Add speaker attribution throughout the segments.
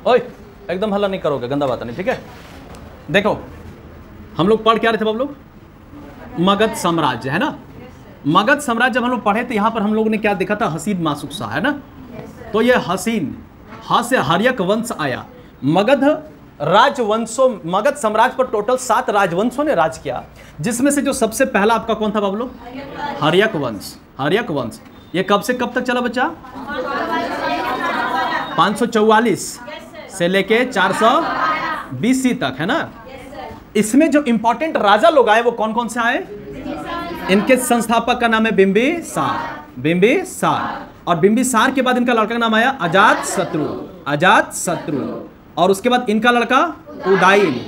Speaker 1: ओए एकदम हल्ला नहीं करोगे, गंदा बात नहीं, ठीक है। देखो हम लोग पढ़ क्या रहे थे बाबू लोग, मगध साम्राज्य है ना। मगध साम्राज्य जब हम लोग पढ़े तो यहाँ पर हम लोगों ने क्या देखा था, हसीन मासुक शाह है ना। तो ये हसीन हा से हर्यक वंश आया। मगध राजवंशों, मगध साम्राज्य पर टोटल 7 राजवंशों ने राज किया, जिसमें से जो सबसे पहला आपका कौन था बाबू लोग, हर्यक वंश। हर्यक वंश ये कब से कब तक चला बच्चा, 544 से लेके 400 BC तक है ना। इसमें जो इंपॉर्टेंट राजा लोग आए वो कौन कौन से आए, इनके संस्थापक का नाम है बिंबिसार। बिंबिसार, और बिंबिसार के बाद इनका लड़का का नाम आया अजातशत्रु। अजातशत्रु, और उसके बाद इनका लड़का उदायन।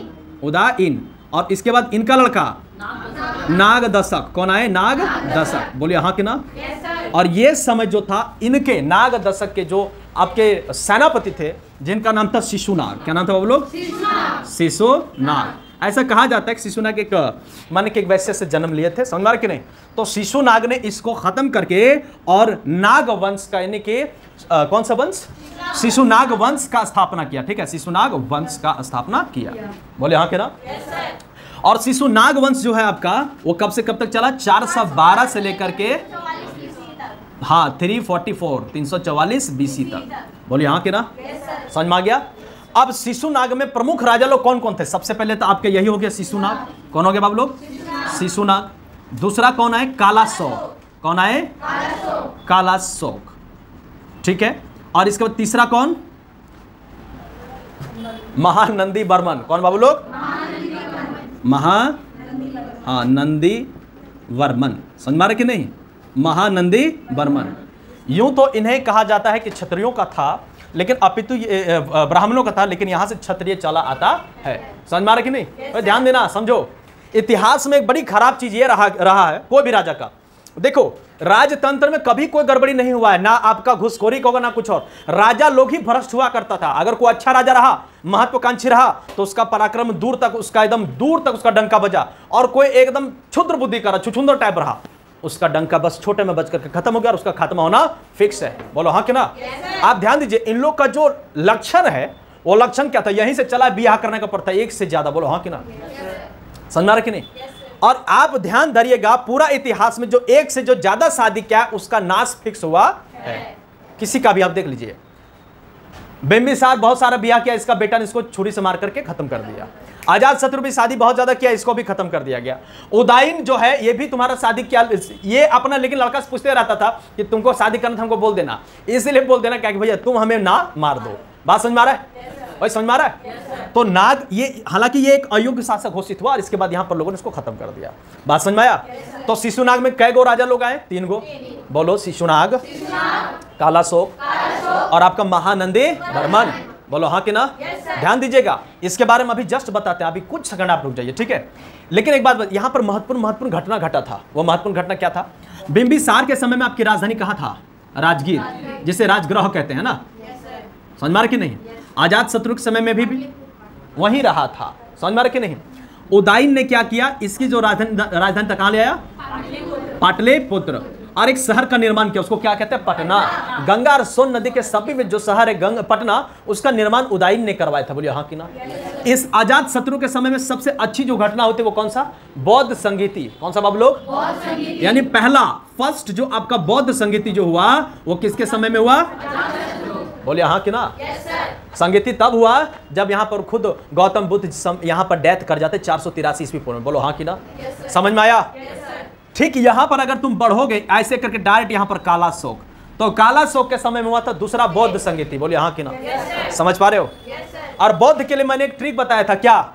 Speaker 1: उदायन, और इसके बाद इनका लड़का नागदशक। कौन आए, नागदशक, बोलिए हाँ कि ना। और ये समय जो था इनके नागदशक के जो आपके सेनापति थे जिनका नाम था शिशुनाग। क्या नाम था वो लोग, शिशुनाग। ऐसा कहा जाता है कि शिशुनाग एक माने कि एक वैश्य से जन्म लिए थे, समझ में आ रहा कि नहीं। तो शिशुनाग ने इसको खत्म करके और नाग वंश का यानी कि कौन सा वंश, शिशुनाग वंश का स्थापना किया, ठीक है। शिशुनाग वंश का स्थापना किया, बोले हाँ के ना। और शिशुनाग वंश जो है आपका वो कब से कब तक चला, 412 से लेकर के हाँ 344 BC तक, बोलिए हाँ कि ना। समझ में आ गया। अब शिशुनाग में प्रमुख राजा लोग कौन कौन थे, सबसे पहले तो आपके यही हो गया शिशुनाग। कौन हो गया बाबू लोग, शिशुनाग। दूसरा कौन है, कालाशोक। कौन है, कालाशोक, ठीक है। और इसके बाद तीसरा कौन, महानंदी वर्मन। कौन बाबू लोग, नंदी वर्मन। समझ में आ रहा कि नहीं, महानंदी वर्मन। यूं तो इन्हें कहा जाता है कि क्षत्रियों का था, लेकिन अपितु ब्राह्मणों का था, लेकिन यहां से क्षत्रिय चला आता है। समझ में आ रहा कि नहीं, ध्यान देना, समझो। इतिहास में एक बड़ी खराब चीज ये रहा है कोई भी राजा का। देखो राजतंत्र में कभी कोई गड़बड़ी नहीं हुआ है, ना आपका घुसखोरी होगा ना कुछ और। राजा लोग ही भ्रष्ट हुआ करता था। अगर कोई अच्छा राजा रहा, महत्वाकांक्षी रहा, तो उसका पराक्रम दूर तक, उसका एकदम दूर तक उसका डंका बजा। और कोई एकदम क्षुद्र बुद्धि का छुछुंदर टाइप रहा, उसका डंका बस छोटे में बच करके खत्म हो गया और उसका खत्म होना फिक्स है। बोलो हाँ कि ना। आप ध्यान दीजिए, इन लोग का जो लक्षण है वो लक्षण क्या था, यहीं से चला बियाह करने का पड़ता है एक से ज्यादा। बोलो हाँ कि ना, समझ रहे कि नहीं। और आप ध्यान धरिएगा, पूरा इतिहास में जो एक से जो ज्यादा शादी किया उसका नाश फिक्स हुआ है। किसी का भी आप देख लीजिए, बिंबिसार बहुत सारा बियाह किया, इसका बेटा ने इसको छुरी से मार करके खत्म कर दिया। अजातशत्रु भी शादी बहुत ज्यादा किया, इसको भी खत्म कर दिया गया। उदायन जो है ये भी तुम्हारा शादी किया, ये अपना लेकिन लड़का से पूछते रहता था कि तुमको शादी करना था हमको बोल देना, इसलिए बोल देना क्या कि भैया तुम हमें ना मार दो। बात समझ में आ रहा है भाई, समझ में आ रहा है। तो नाग ये, हालांकि ये एक अयोग्य शासक घोषित हुआ और इसके बाद यहां पर लोगों ने इसको खत्म कर दिया। बात समझ में आया। तो शिशुनाग में कै गो राजा लोग आए, 3 गो। बोलो, शिशुनाग, कालाशोक और आपका महानंदी वर्मन। बोलो हाँ कि ना। ध्यान दीजिएगा, इसके बारे में अभी जस्ट बताते हैं, अभी कुछ सेकंड आप रुक जाइए, ठीक है। लेकिन एक बात, यहां पर महत्वपूर्ण घटना घटा था। वो महत्वपूर्ण घटना क्या था, बिंबिसार के समय में आपकी राजधानी कहां था, राजगीर, जिसे राजगृह कहते हैं ना। समझ में आ रहा कि नहीं। अजातशत्रु के समय में भी वहीं रहा था। समझ में आ रहा कि नहीं। उदायन ने क्या किया, इसकी जो राजधानी तक कहां ले आया, पाटलिपुत्र, और एक शहर का निर्माण किया, उसको क्या कहते हैं, पटना। गंगा और सोन नदी के सभी में जो शहर है पटना, उसका निर्माण उदायन ने करवाया था। बोलिए हाँ कि ना। इस अजातशत्रु के समय में सबसे अच्छी जो घटना होती है वो कौन सा, बौद्ध संगीति। कौन सा बाबू लोग, यानी पहला फर्स्ट जो आपका बौद्ध संगीति जो हुआ वो किसके समय में हुआ, बोलिए हाँ कि ना। संगीति तब हुआ जब यहाँ पर खुद गौतम बुद्ध यहाँ पर डेथ कर जाते 483 ईस्वी पूर्व में। बोलो हाँ कि ना। समझ में आया। ठीक यहां पर अगर तुम बढ़ोगे ऐसे करके डायरेक्ट यहां पर कालाशोक, तो कालाशोक के समय में हुआ था दूसरा बौद्ध संगीति। बोलिए हाँ कि ना। समझ पा रहे हो। और बौद्ध के लिए मैंने एक ट्रिक बताया था, क्या,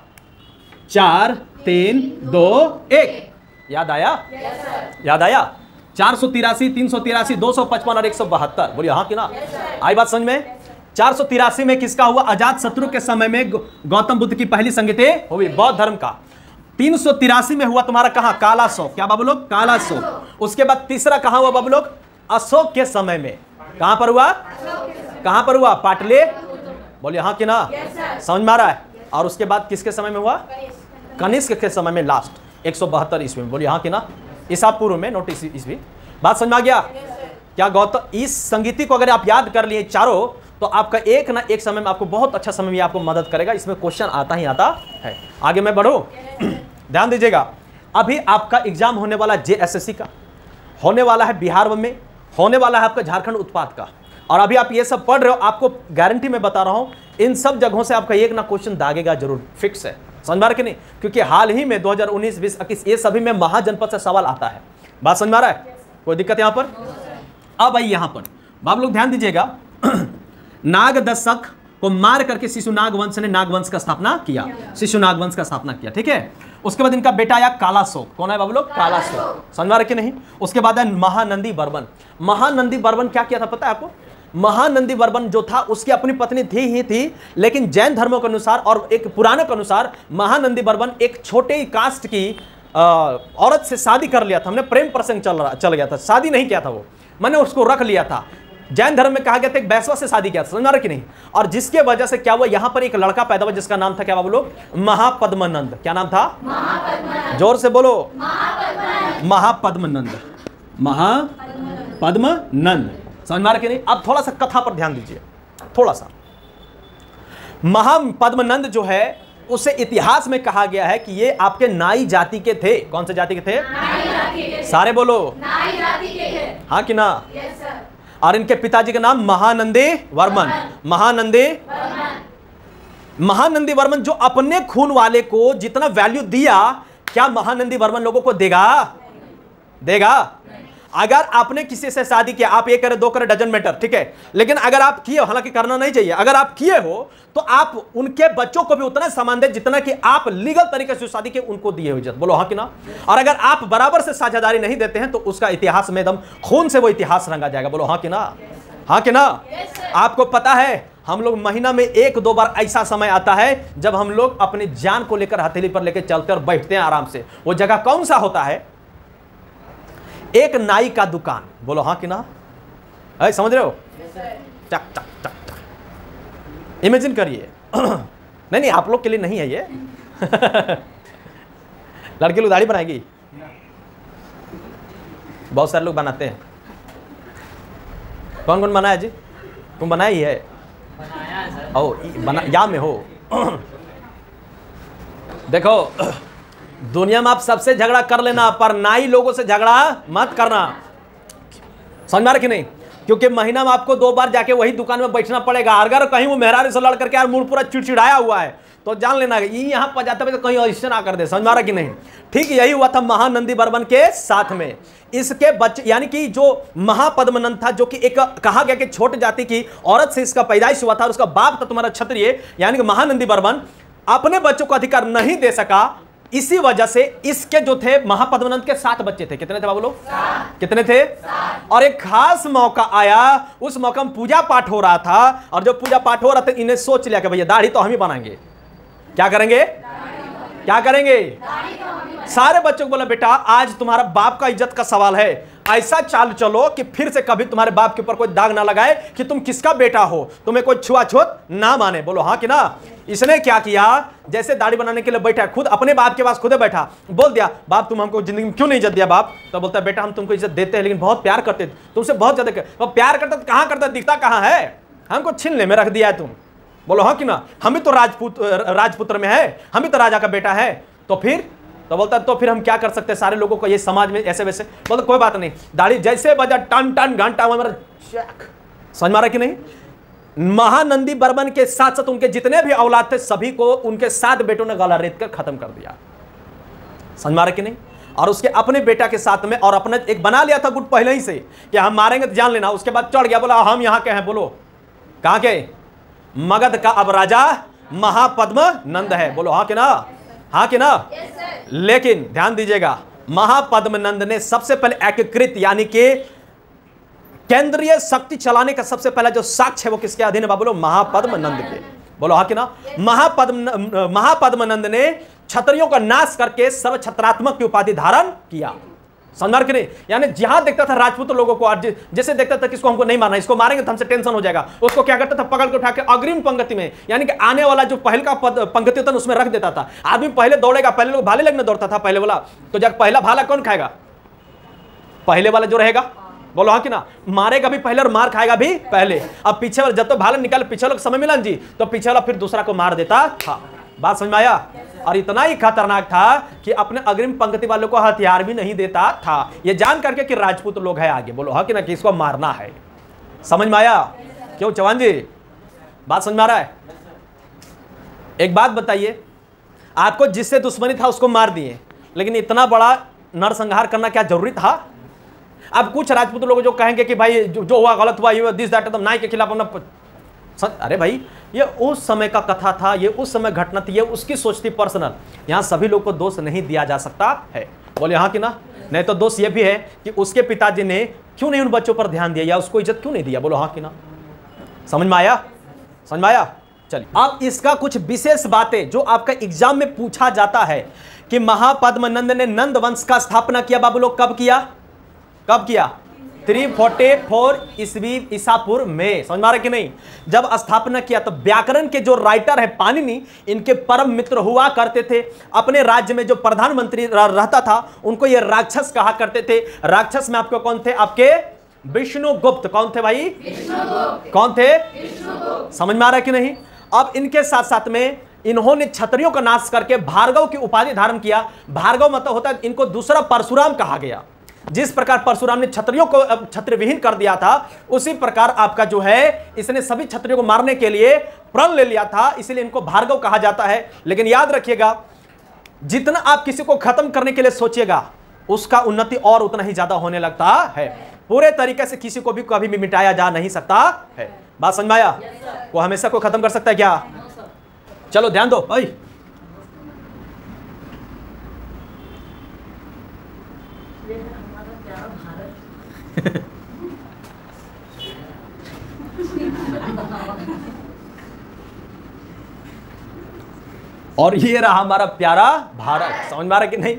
Speaker 1: 4 3 2 1। याद आया, याद आया। 483 383 255 और 172। बोलिए हाँ कि ना। आई बात समझ में। 483 में किसका हुआ, अजातशत्रु के समय में गौतम बुद्ध की पहली संगीति हुई बौद्ध धर्म का। 383 में हुआ तुम्हारा कहां, कालाशोक। क्या बाबू लोग, कालाशोक। उसके बाद तीसरा कहां हुआ बाबू लोग, अशोक के समय में। कहां पर हुआ, कहां पर हुआ, पाटले। बोलिए हाँ कि ना। समझ में आ रहा है। और उसके बाद किसके समय में हुआ, कनिष्क के समय में, लास्ट 172 ईस्वी में। बोलिए हाँ कि ना। ईसा पूर्व में, नोट ईस्वी। बात समझ में आ गया क्या। गौतम, इस संगीति को अगर आप याद कर लिए चारों, तो आपका एक ना एक समय में आपको बहुत अच्छा समय में आपको मदद करेगा। इसमें क्वेश्चन आता ही आता है। आगे मैं बढ़ूं, ध्यान दीजिएगा। अभी आपका एग्जाम होने वाला JSSC का, होने वाला है बिहार में, होने वाला है आपका झारखंड उत्पाद का, और अभी आप ये सब पढ़ रहे हो, आपको गारंटी मैं बता रहा हूं इन सब जगहों से आपका एक ना क्वेश्चन दागेगा जरूर, फिक्स है। समझ में आ रहा कि नहीं? क्योंकि हाल ही में 2019, 20, 21 ये सभी में महाजनपद से सवाल आता है। बात समझ में आ रहा है? कोई दिक्कत यहां पर? अब आई यहां पर आप लोग ध्यान दीजिएगा। नागदशक को मार करके शिशुनाग वंश ने नागवंश का स्थापना किया, शिशुनाग वंश का स्थापना किया, ठीक है। उसके बाद इनका बेटा आया कालाशोक। कौन है बाबू लोग? कालाशोक। समझ में आ रहा कि नहीं? उसके बाद है महानंदी वर्मन। महानंदी वर्मन क्या किया था पता है आपको? महानंदी वर्मन जो था उसकी अपनी पत्नी थी ही थी, लेकिन जैन धर्मों के अनुसार और एक पुराने के अनुसार महानंदी वर्मन एक छोटे ही कास्ट की औरत से शादी कर लिया था। हमने प्रेम प्रसंग चल गया था, शादी नहीं किया था वो, मैंने उसको रख लिया था। जैन धर्म में कहा गया था एक वैश्वा से शादी किया, समझ रहा कि नहीं? और जिसके वजह से क्या हुआ, यहां पर एक लड़का पैदा हुआ जिसका नाम था क्या बाबू लोग? महापद्मनंद। क्या नाम था? महापद्मनंद। जोर से बोलो, महापद्मनंद। महापद्मनंद। समझ में आ रहा कि नहीं? अब थोड़ा सा कथा पर ध्यान दीजिए, थोड़ा सा। महापद्मनंद जो है उसे इतिहास में कहा गया है कि ये आपके नाई जाति के थे। कौन से जाति के थे? नाई जाति के। सारे बोलो, नाई जाति के थे। हाँ कि ना? Yes sir. और इनके पिताजी का नाम महानंदी वर्मन। महानंदी महानंदी वर्मन जो अपने खून वाले को जितना वैल्यू दिया, क्या महानंदी वर्मन लोगों को देगा? देगा? अगर आपने किसी से शादी किया, आप 1 करे 2 करे डजन मैटर, ठीक है, लेकिन अगर आप किए, हालांकि करना नहीं चाहिए, अगर आप किए हो तो आप उनके बच्चों को भी उतना सम्मान दें जितना कि आप लीगल तरीके से शादी के उनको दिए हुए इज्जत। बोलो हाँ कि ना? और अगर आप बराबर से साझेदारी नहीं देते हैं तो उसका इतिहास में एकदम खून से वो इतिहास रंगा जाएगा। बोलो हाँ कि ना? हाँ कि ना? आपको पता है हम लोग महीना में 1-2 बार ऐसा समय आता है जब हम लोग अपनी जान को लेकर हथेली पर लेकर चलते और बैठते हैं आराम से। वो जगह कौन सा होता है? एक नाई का दुकान। बोलो हाँ कि ना? समझ रहे हो? चक चक चक चक। इमेजिन करिए। नहीं आप लोग के लिए नहीं है ये। लड़के लोग दाढ़ी बनाएगी, बहुत सारे लोग बनाते हैं। कौन कौन बनाया जी? तुम बनाया ही है? बनाया है सर। ओ या में हो। देखो दुनिया में आप सबसे झगड़ा कर लेना, पर नाई लोगों से झगड़ा मत करना। समझ में आ रहा कि नहीं? क्योंकि महीना में आपको 2 बार जाके वही दुकान में बैठना पड़ेगा। अगर कहीं वो मेहरारू से लड़ करके यार मूड पूरा चिड़चिड़ाया हुआ है तो जान लेना यहाँ पर जाते हुए कहीं और ना कर दे। समझ में आ रहा कि नहीं? ठीक यही हुआ था महानंदी वर्मन के साथ में। इसके बच्चे यानी कि जो महापद्मनंद था, जो कि एक कहा गया कि छोटी जाति की औरत से इसका पैदाइश हुआ था और उसका बाप था तुम्हारा क्षत्रिय यानी कि महानंदी वर्मन, अपने बच्चों को अधिकार नहीं दे सका। इसी वजह से इसके जो थे महापद्मनंद के 7 बच्चे थे। कितने थे बाबू लोग? कितने थे? और एक खास मौका आया, उस मौका में पूजा पाठ हो रहा था, और जो पूजा पाठ हो रहा था इन्हें सोच लिया कि भैया दाढ़ी तो हम ही बनाएंगे। क्या करेंगे? क्या करेंगे? सारे बच्चों को बोला बेटा आज तुम्हारा बाप का इज्जत का सवाल है, ऐसा चाल चलो कि फिर से कभी तुम्हारे बाप के ऊपर कोई दाग ना लगाए कि तुम किसका बेटा हो, तुम्हें कोई छुआछूत ना माने। बोलो हाँ कि ना? इसने क्या किया, जैसे दाढ़ी बनाने के लिए बैठा, खुद अपने बाप के पास खुद बैठा, बोल दिया बाप तुम हमको जिंदगी में क्यों नहीं इज्जत दिया? बाप तो बोलता है बेटा हम तुमको इज्जत देते हैं लेकिन बहुत प्यार करते, तुमसे बहुत ज्यादा। तो प्यार करता तो कहाँ करता, दिखता कहाँ है? हमको छीनने में रख दिया है तुम। बोलो हाँ कि ना? हम भी तो राजपुत्र में है, हम भी तो राजा का बेटा है। तो फिर तो बोलता तो फिर हम क्या कर सकते हैं? सारे लोगों को ये समाज में ऐसे वैसे बोलते कोई बात नहीं, दाढ़ी जैसे बजा टन टन घंटा हमारा चेक। समझ मारा कि नहीं? महानंदी वर्मन के साथ साथ उनके जितने भी औलाद थे सभी को उनके 7 बेटों ने गला रेत कर खत्म कर दिया। समझ मारा कि नहीं? और उसके अपने बेटा के साथ में और अपने एक बना लिया था गुट पहले ही से कि हम मारेंगे तो जान लेना। उसके बाद चढ़ गया, बोला हम यहाँ के हैं। बोलो कहाँ के? मगध का अब राजा महापद्मनंद है। बोलो हाँ कि ना? हाँ कि ना? लेकिन ध्यान दीजिएगा, महापद्मनंद ने सबसे पहले एकीकृत यानी कि केंद्रीय शक्ति चलाने का सबसे पहला जो साक्ष्य है वो किसके अधीन है बाबू लोग? महापद्मनंद के। बोलो हाँ कि ना? महापद्मनंद ने क्षत्रियों का नाश करके सर्व छत्रात्मक की उपाधि धारण किया। समझ के नहीं? यानी जहां देखता था राजपूत लोगों को, जैसे देखता था किसको हमको नहीं मारना, इसको मारेंगे तो हमसे टेंशन हो जाएगा, उसको क्या करता था पकड़ के उठा के अग्रिम पंक्ति में यानी कि आने वाला जो पहल का पंक्ति होता है उसमें रख देता था। आदमी पहले दौड़ेगा, पहले लोग भाले लगने दौड़ता था पहले वाला, तो जब पहला भाला कौन खाएगा? पहले वाला जो रहेगा बोलो हाँ कि ना, मारेगा भी पहले और मार खाएगा भी पहले। अब पीछे वाला जब तो भाला निकाले, पीछे वाला समय मिला जी, तो पीछे वाला फिर दूसरा को मार देता था। बात समझ में आया? और इतना ही खतरनाक था कि अपने अग्रिम पंक्ति वालों को हथियार भी नहीं देता था, ये जान करके कि राजपूत लोग हैं आगे। बोलो हाँ कि ना, कि इसको मारना है। समझ में आया? क्यों चौहान जी, बात समझ में आ रहा है? एक बात बताइए, आपको जिससे दुश्मनी था उसको मार दिए, लेकिन इतना बड़ा नरसंहार करना क्या जरूरी था? अब कुछ राजपूत लोग जो कहेंगे कि भाई जो हुआ गलत हुआ, ये दिस दैट, नाई के खिलाफ अपना, अरे भाई ये उस समय का कथा था, ये उस समय घटना थी, ये उसकी सोच थी पर्सनल। यहाँ सभी लोग को दोष नहीं दिया जा सकता है। बोले हाँ कि ना? नहीं तो दोष ये भी है कि उसके पिताजी ने क्यों नहीं उन बच्चों पर ध्यान दिया, या उसको इज्जत क्यों नहीं दिया। बोलो हाँ कि ना? समझ में आया? समझ में आया? चलिए, अब इसका कुछ विशेष बातें जो आपका एग्जाम में पूछा जाता है कि महापद्मनंद ने नंद वंश का स्थापना किया। बाबू लोग कब किया? कब किया? 344 ईस्वी ईसा पूर्व में। समझ में आ रहा है कि नहीं? जब स्थापना किया तो व्याकरण के जो राइटर है पाणिनि, इनके परम मित्र हुआ करते थे। अपने राज्य में जो प्रधानमंत्री रहता था उनको ये राक्षस कहा करते थे। राक्षस में आपको कौन थे? आपके विष्णुगुप्त। कौन थे भाई? विष्णुगुप्त। कौन थे? विष्णुगुप्त। समझ में आ रहा है कि नहीं? अब इनके साथ साथ में इन्होंने क्षत्रियों का नाश करके भार्गव की उपाधि धारण किया। भार्गव मतलब होता है, इनको दूसरा परशुराम कहा गया। जिस प्रकार परशुराम ने क्षत्रियों को क्षत्रिय विहीन कर दिया था, उसी प्रकार आपका जो है इसने सभी क्षत्रियों को मारने के लिए प्रण ले लिया था, इसलिए इनको भार्गव कहा जाता है। लेकिन याद रखिएगा, जितना आप किसी को खत्म करने के लिए सोचिएगा उसका उन्नति और उतना ही ज्यादा होने लगता है। पूरे तरीके से किसी को भी कभी भी मिटाया जा नहीं सकता है। बात समझ में आया? वो हमेशा को खत्म कर सकता है क्या? चलो ध्यान दो भाई। और ये रहा हमारा प्यारा भारत। समझ में आ रहा है कि नहीं?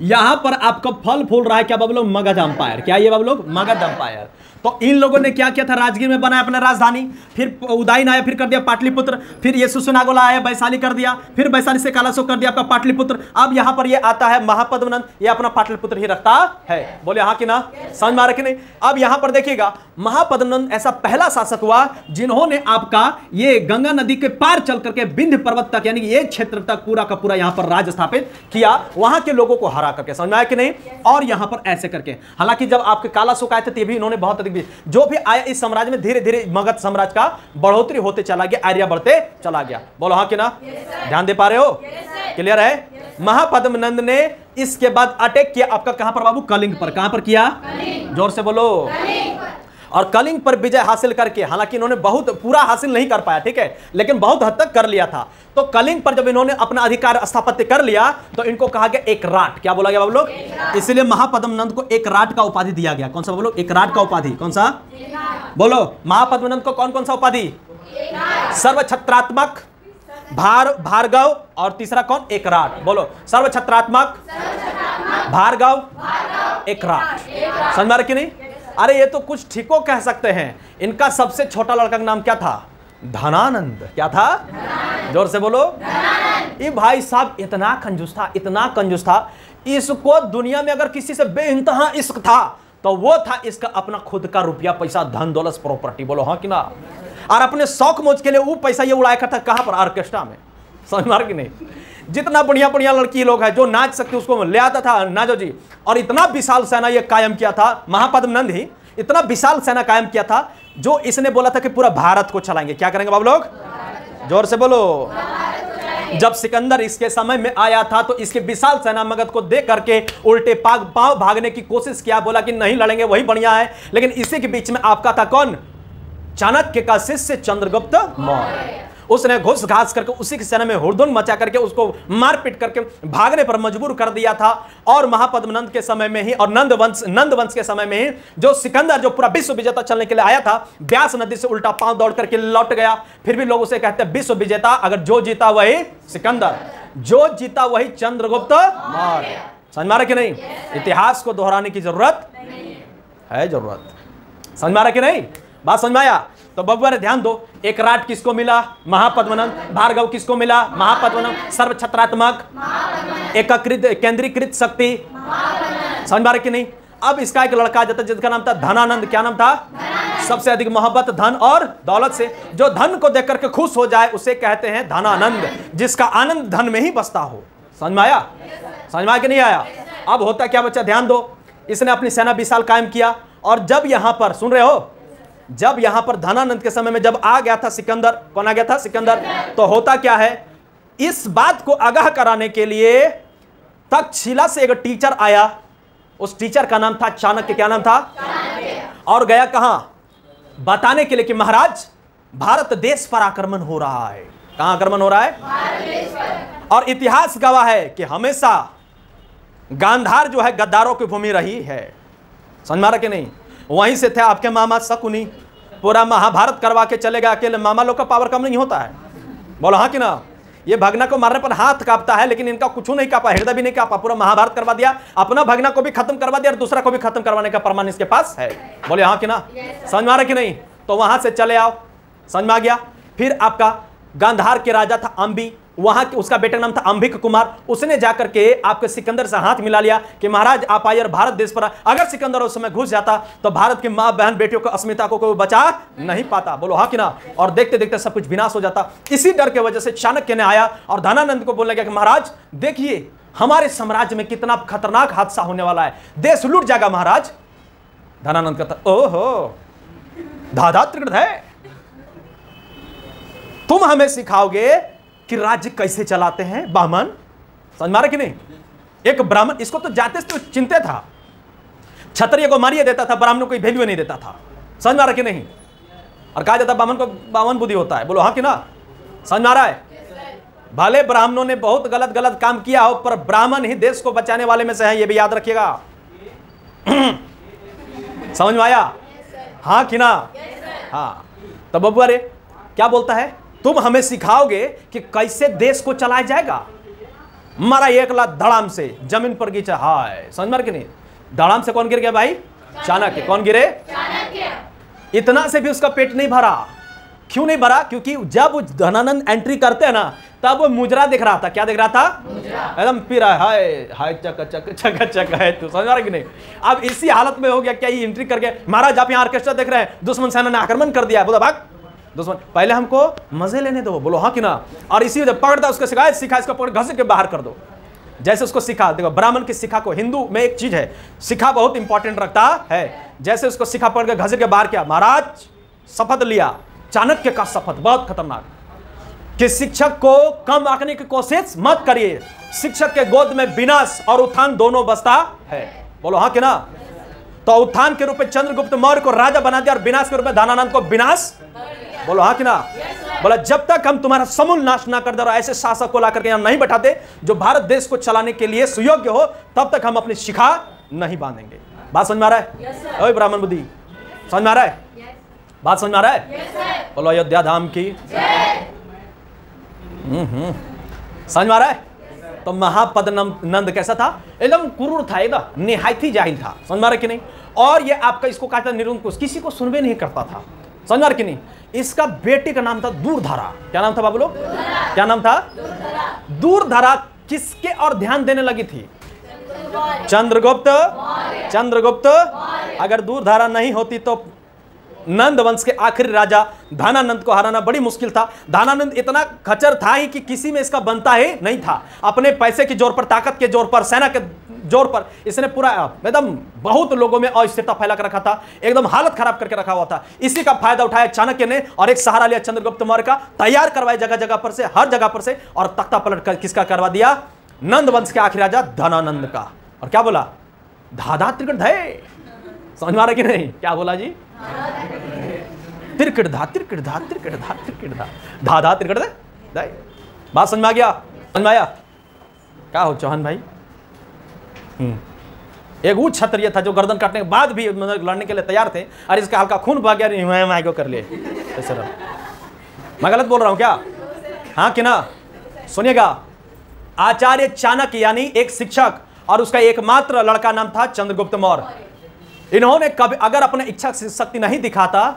Speaker 1: यहां पर आपका फल फूल रहा है क्या बाबू लोग? मगध अंपायर। क्या ये बाबू लोग? मगध अंपायर। तो इन लोगों ने क्या किया था? राजगीर में बनाया अपना राजधानी, फिर उदयन आया, फिर कर दिया पाटलिपुत्र, फिर ये सुसनागोला आया, वैशाली कर दिया, फिर वैशाली से कालाशोक कर दिया आपका पाटलिपुत्र। अब यहां पर ये आता है महापद्मनंद, ये अपना पाटलिपुत्र ही रखता है। बोले हाँ कि ना? समझ में आ रहा कि नहीं? अब यहां पर देखिएगा, महापद्मनंद ऐसा पहला शासक हुआ जिन्होंने आपका ये गंगा नदी के पार चल करके विंध्य पर्वत तक, यानी ये क्षेत्र तक पूरा का पूरा यहां पर राज स्थापित किया, वहां के लोगों को हरा करके। समझ में आया कि नहीं? और यहां पर ऐसे करके, हालांकि जब आपके कालाशोक आए थे तभी इन्होंने बहुत अधिक, जो भी आया इस साम्राज्य में धीरे धीरे मगध साम्राज्य का बढ़ोतरी होते चला गया, आर्या बढ़ते चला गया। बोलो हाँ कि ना? ध्यान दे पा रहे हो? क्लियर है? महापद्मनंद ने इसके बाद अटैक किया आपका कहां पर बाबू? कलिंग पर। कहां पर किया? जोर से बोलो। और कलिंग पर विजय हासिल करके, हालांकि इन्होंने बहुत पूरा हासिल नहीं कर पाया, ठीक है, लेकिन बहुत हद तक कर लिया था। तो कलिंग पर जब इन्होंने अपना अधिकार स्थापित कर लिया तो इनको कहा गया एक राट। क्या बोला गया बाबू लोग? इसलिए महापद्मनंद को एक राट का उपाधि दिया गया। कौन सा बोलो? एक राट का उपाधि। कौन सा? बोलो। महापद्मनंद को कौन कौन सा उपाधि? सर्वछत्रात्मक, भार्गव, और तीसरा कौन? एक राट। बोलो। सर्वछत्रात्मक, भार्गव, एक राट। समझ में आ रहा कि नहीं? अरे ये तो कुछ ठीको कह सकते हैं। इनका सबसे छोटा लड़का का नाम क्या था? धनानंद। क्या था? जोर से बोलो। ये भाई साहब इतना कंजूस था, इतना कंजूस था, इसको दुनिया में अगर किसी से बेइंतहा इश्क था तो वो था इसका अपना खुद का रुपया, पैसा, धन दौलत, प्रॉपर्टी। बोलो हाँ कि ना? और अपने शौक मौज के लिए वो पैसा ये उड़ाया करता। कहां पर? ऑर्केस्ट्रा में। समझ में आ रहा कि नहीं? जितना बढ़िया बढ़िया लड़की लोग हैं जो नाच सकते उसको ले आता था, नाचो जी। और इतना विशाल सेना ये कायम किया था, महापद्मनंद ही इतना विशाल सेना कायम किया था, जो इसने बोला था कि पूरा भारत को चलाएंगे। क्या करेंगे बाबू लोग? जोर से बोलो। जब सिकंदर इसके समय में आया था तो इसके विशाल सेना मगध को देख करके उल्टे पांव भागने की कोशिश किया, बोला कि नहीं लड़ेंगे, वही बढ़िया है। लेकिन इसी के बीच में आपका था कौन? चाणक्य का शिष्य चंद्रगुप्त मौर्य। उसने घुस घास करके उसी की सेना में हुड़दुंग मचा करके उसको मारपीट करके भागने पर मजबूर कर दिया था। और महापद्मनंद के समय में ही और नंद वंश के समय में ही जो सिकंदर, जो पूरा विश्व विजेता चलने के लिए आया था, ब्यास नदी से उल्टा पांव दौड़ करके लौट गया। फिर भी लोग उसे कहते हैं विश्व विजेता। अगर जो जीता वही सिकंदर, जो जीता वही चंद्रगुप्त मौर्य। समझ में आ रहा कि नहीं? इतिहास को दोहराने की जरूरत है, जरूरत। समझ में आ रहा कि नहीं? बात समझ में आया? तो बबुआ ध्यान दो। एक राट किसको मिला? महापद्मनंद। भार्गव किसको मिला? महापद्मनंद। सर्वछत्रात्मक, एकीकृत, केंद्रीकृत शक्ति। समझ में आ रहा कि नहीं? अब इसका एक लड़का आ जाता जिसका नाम था धनानंद। क्या नाम था? सबसे अधिक मोहब्बत धन और दौलत से। जो धन को देख करके खुश हो जाए उसे कहते हैं धनानंद, जिसका आनंद धन में ही बसता हो। समझ में आया? समझ में आया कि नहीं आया? अब होता क्या बच्चा, ध्यान दो। इसने अपनी सेना 20 साल कायम किया, और जब यहां पर, सुन रहे हो, जब यहां पर धनानंद के समय में जब आ गया था सिकंदर, कौन आ गया था? सिकंदर। तो होता क्या है, इस बात को आगाह कराने के लिए तक्षशिला से एक टीचर आया। उस टीचर का नाम था चाणक्य। क्या नाम था? और गया कहां? बताने के लिए कि महाराज भारत देश पर आक्रमण हो रहा है। कहां आक्रमण हो रहा है? भारत देश पर। और इतिहास गवाह है कि हमेशा गांधार जो है गद्दारों की भूमि रही है। समझ मारा कि नहीं? वहीं से थे आपके मामा शकुनी, पूरा महाभारत करवा के चले गए। अकेले मामा लोग का पावर कम नहीं होता है, बोलो हाँ कि ना? ये भगना को मारने पर हाथ कांपता है, लेकिन इनका कुछ नहीं कांपा, हृदय भी नहीं कांपा। पूरा महाभारत करवा दिया, अपना भगना को भी खत्म करवा दिया और दूसरा को भी खत्म करवाने का प्रमाण इसके पास है। बोले हाँ कि ना? समझ में आ रहा कि नहीं? तो वहां से चले आओ। समझ में आ गया? फिर आपका गांधार के राजा था अंबी, वहां के उसका बेटा नाम था अंबिक कुमार। उसने जाकर के आपके सिकंदर से हाथ मिला लिया कि महाराज आप आइए भारत देश पर। अगर सिकंदर उस समय घुस जाता तो भारत की मां बहन बेटियों को, अस्मिता को कोई बचा नहीं पाता। बोलो हाँ कि ना? और देखते देखते सब कुछ विनाश हो जाता। इसी डर के वजह से चाणक्य ने आया और धनानंद को बोलने लगा कि महाराज देखिए हमारे साम्राज्य में कितना खतरनाक हादसा होने वाला है, देश लूट जाएगा महाराज। धनानंद कहता ओहो धाधा त्रिगढ़ है, तुम हमें सिखाओगे कि राज्य कैसे चलाते हैं ब्राह्मण। समझ मारा कि नहीं? एक ब्राह्मण, इसको तो जाते से तो चिंता था, क्षत्रिय को मारिए देता था, ब्राह्मणों को वैल्यू नहीं देता था। समझ मारा कि नहीं? और कहा जाता ब्राह्मण को बावन बुद्धि होता है। बोलो हाँ कि ना? समझ मारा है? भले ब्राह्मणों ने बहुत गलत काम किया हो, पर ब्राह्मण ही देश को बचाने वाले में से है, ये भी याद रखिएगा। समझ में आया? हाँ कि ना? हाँ। तो बबुआ रे क्या बोलता है, तुम हमें सिखाओगे कि कैसे देश को चलाया जाएगा। मारा एक लात धड़ाम से जमीन पर गिरा। हाय, समझ मार कि नहीं? धड़ाम से कौन गिर गया भाई? चाणक्य। कौन गिरे? चाणक्य। इतना से भी उसका पेट नहीं भरा। क्यों नहीं भरा? क्योंकि जब धनानंद एंट्री करते हैं ना, तब वो मुजरा दिख रहा था। क्या दिख रहा था? एकदम पीरा, हाय हाय चक चक चक चक है। तू समझ रहा कि नहीं? अब इसी हालत में हो गया क्या, ये एंट्री करके महाराज आप यहाँ ऑर्केस्ट्रा देख रहे हैं, दुश्मन सेना ने आक्रमण कर दिया। बोला भाग दुश्मन, पहले हमको मजे लेने दो। बोलो हाँ कि ना? और इसी वजह पकड़ता उसको शिकायत सिखा, इसको पकड़ घसीट के बाहर कर दो। जैसे उसको सिखा, देखो ब्राह्मण की शिखा को, हिंदू में एक चीज है, शिखा बहुत इंपॉर्टेंट रखता है। जैसे उसको शिखा पकड़ के घसीट के बाहर किया, महाराज शपथ लिया, चाणक्य का शपथ, बहुत खतरनाक, कि शिक्षक को कम आंकने की कोशिश मत करिए, शिक्षक के गोद में विनाश और उत्थान दोनों बसता है। बोलो हाँ कि ना? तो उत्थान के रूप में चंद्रगुप्त मौर्य को राजा बना दिया और विनाश के रूप में धनानंद को विनाश। बोलो हाँ कि ना? बोला जब तक हम तुम्हारा समूल नाश ना कर दे और ऐसे शासक को ला करके यहां नहीं बैठाते जो भारत देश को चलाने के लिए सुयोग्य हो, तब तक हम अपनी शिखा नहीं बांधेंगे। बात समझ में आ रहा है? ओए ब्राह्मण बुद्धि, समझ में आ रहा है? बात समझ में आ रहा है? बोलो अयोध्या धाम की। समझ में आ रहा है? तो महापद नंद कैसा था? एकदम क्रूर था, एकदम निहायत ही जाहिल था। समझ में आ रहा है कि नहीं? और ये आपका इसको कहा था निरंकुश, किसी को सुनवे नहीं करता था। समझ में आ रहा कि नहीं? इसका बेटे का नाम था दूरधरा। क्या नाम था बाबू लोग? क्या नाम था? दूरधरा। किसके और ध्यान देने लगी थी? चंद्रगुप्त। चंद्रगुप्त। अगर दूरधरा नहीं होती तो नंद वंश के आखिरी राजा धनानंद को हराना बड़ी मुश्किल था। धनानंद इतना खच्चर था ही कि किसी में इसका बनता ही नहीं था। अपने पैसे के जोर पर, ताकत के जोर पर, सेना के जोर पर इसने पूरा एकदम बहुत लोगों में अस्थिरता फैला कर रखा था, एकदम हालत खराब करके रखा हुआ था। इसी का फायदा उठाया चाणक्य ने और एक सहारा लिया चंद्रगुप्त मौर्य का, तैयार करवाया जगह जगह पर से, हर जगह पर से, और तख्ता पलट कर किसका करवा दिया? नंद वंश के आखिरी राजा धनानंद का। और क्या बोला? धाधा त्रिकट धय। समझ में आ रहा कि नहीं? क्या बोला जी? त्रिकट धा त्रिकट धा त्रिकट धा त्रिकट धा धाधा त्रिकट धय। बात समझ में आ गया? समझ में आया? क्या हो चौहान भाई? एक वो क्षत्रिय था जो गर्दन काटने के बाद भी लड़ने के लिए तैयार थे, और इसका हल्का खून बह गया, मैं को कर ले। मैं गलत बोल रहा हूं क्या? हाँ कि ना? सुनिएगा, आचार्य चाणक्य यानी एक शिक्षक और उसका एकमात्र लड़का नाम था चंद्रगुप्त मौर्य। इन्होंने कभी अगर अपने इच्छा शक्ति नहीं दिखाता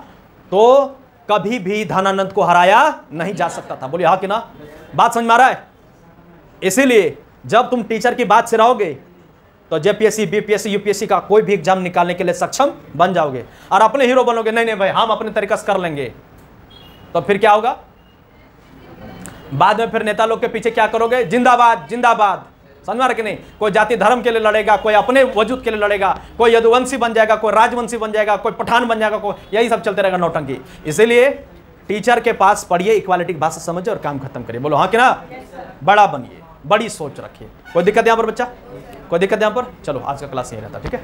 Speaker 1: तो कभी भी धनानंद को हराया नहीं जा सकता था। बोलिए हाँ कि ना? बात समझ में आ रहा है? इसीलिए जब तुम टीचर की बात से रहोगे तो जेपीएससी, बीपीएससी, यूपीएससी का कोई भी एग्जाम निकालने के लिए सक्षम बन जाओगे और अपने हीरो बनोगे। नहीं नहीं भाई, हम अपने तरीके से कर लेंगे, तो फिर क्या होगा? बाद में फिर नेता लोग के पीछे क्या करोगे? जिंदाबाद जिंदाबाद। समझ में आ रहा कि नहीं? कोई जाति धर्म के लिए लड़ेगा, कोई अपने वजूद के लिए लड़ेगा, कोई यदुवंशी बन जाएगा, कोई राजवंशी बन जाएगा, कोई पठान बन जाएगा, कोई यही सब चलते रहेगा नौटंकी। इसीलिए टीचर के पास पढ़िए, इक्वालिटी की भाषा समझिए और काम खत्म करिए। बोलो हाँ कि ना? बड़ा बनिए, बड़ी सोच रखिए। कोई दिक्कत यहाँ पर बच्चा? कोई दिक्कत यहाँ पर? चलो आज का क्लास यही रहता, ठीक है।